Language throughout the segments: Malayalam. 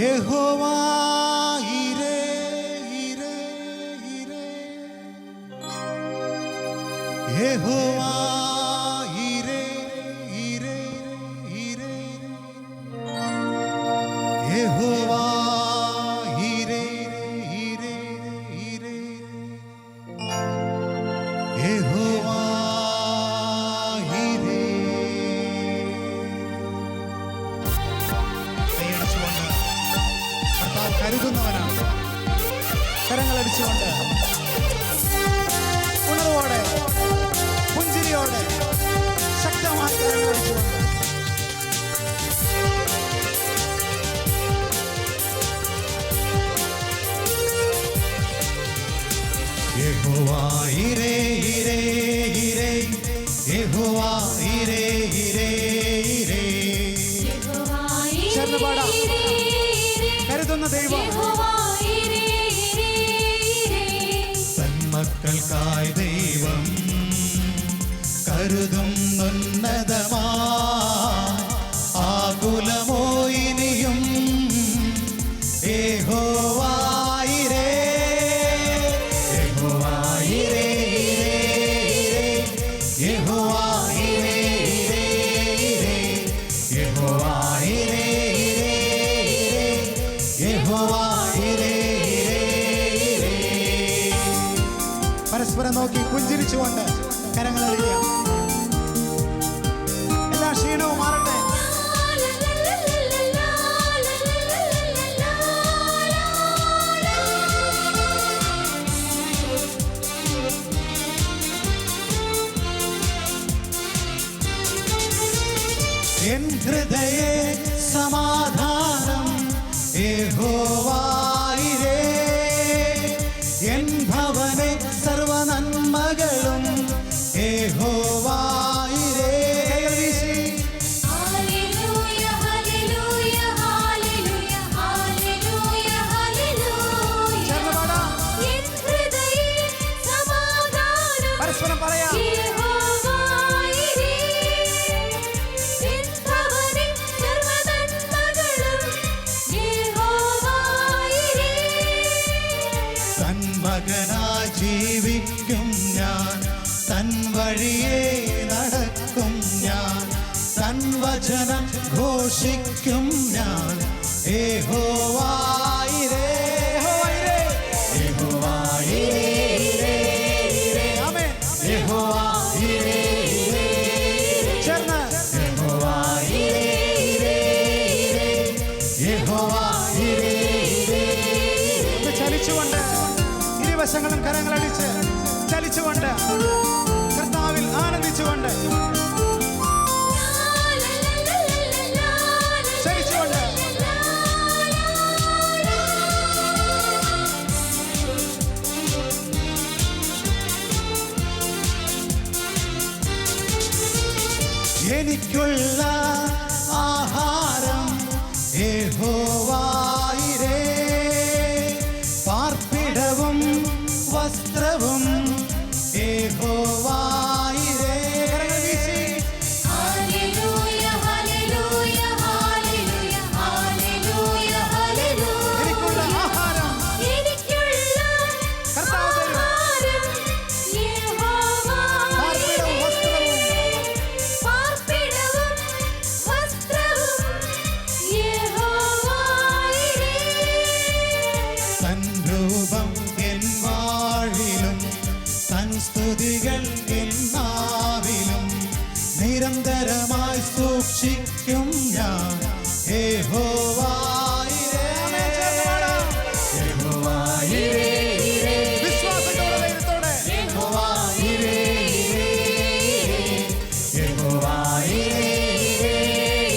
യഹോവാ ഇരേ ഇരേ ഇരേ യഹോവാ ഇരേ ഇരേ ഇരേ യഹോവാ ഇരേ ഇരേ ഇരേ യഹോവാ ഇരേ. കർത്താവ് കരുതുന്നവനാണ്. കരങ്ങളടിച്ചുകൊണ്ട് ഉണർവോടെ പുഞ്ചിരിയോടെ ശക്തമായി കരങ്ങളടിച്ചുകൊണ്ട് യഹോവാ ഇരേ ഇരേ ഇരേ യഹോവാ ഇരേ ഇരേ ഇരേ. ചേർന്ന് പാടാം. കരുതുന്ന ദൈവം തന്മക്കൾക്കായി ദൈവം കരുതുന്നുന്നതമാ ആകുലമോ ഇനിയും യഹോവാ ഇരേ യഹോവാ ഇരേ ഇരേ യഹോവാ ഇരേ ഇരേ ഇരേ യഹോവാ ഇരേ ഇരേ ഇരേ യഹോവാ ഇരേ ഇരേ ഇരേ. പരസ്പരം നോക്കി പുഞ്ചിരിച്ചുകൊണ്ട് കരങ്ങൾ അടിക്കാം. എല്ലാ ക്ഷീണവും മാറട്ടെ. എൻ ഹൃദയേ സമാധാനം യഹോവാ ഇരേ എൻ ഭവനെ സർവനന്മകളും യഹോവാ ഇരേ. പരസ്പരം പറയാം. മകനായി ജീവിക്കും ഞാൻ, തൻ വഴിയെ നടക്കും ഞാൻ, തൻ വചനം ഘോഷിക്കും ഞാൻ. യഹോവാ ഇരേ യഹോവാ ഇരേ ഇരേ ഇരേ ആമേൻ യഹോവാ ഇരേ ഇരേ ചേർന്ന് യഹോവാ ഇരേ ഇരേ ഇരേ യഹോവാ ഇരേ ഇരേ. ചലിച്ചുകൊണ്ട് ഇരുവശങ്ങളും കരങ്ങളടിച്ച് ചലിച്ചുകൊണ്ട് കർത്താവിൽ ആനന്ദിച്ചുകൊണ്ട് ചലിച്ചുകൊണ്ട് എനിക്കുള്ള ആഹാരം യഹോവാ ഇരേ പാർപ്പിടവും വസ്ത്രവും യഹോവാ ഇരേ. എനിക്കുള്ള ആഹാരം കർത്താവ് തരും. പാർപ്പിടവും വസ്ത്രവും തൻരൂപം എൻ വാഴിലും തൻ സ്തുതികൾ എൻ നാവിലും നിരന്തരമായി സൂക്ഷിക്കും ഞാൻ. യഹോവാ ഇരേ യഹോവാ ഇരേ ഇരേ വിശ്വാസത്തോടെ യഹോവാ ഇരേ ഇരേ യഹോവാ ഇരേ ഇരേ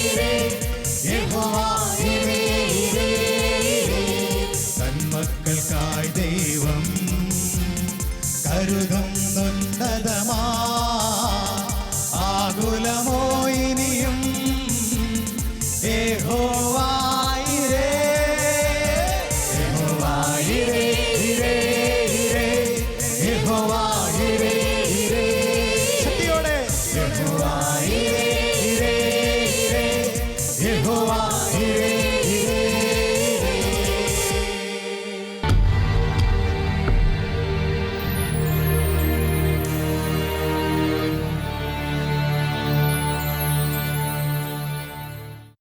ഇരേ യഹോവാ ഇരേ ഇരേ ഇരേ. തന്മക്കൾക്കായി ദൈവം കരുതുന്നുന്നതമാ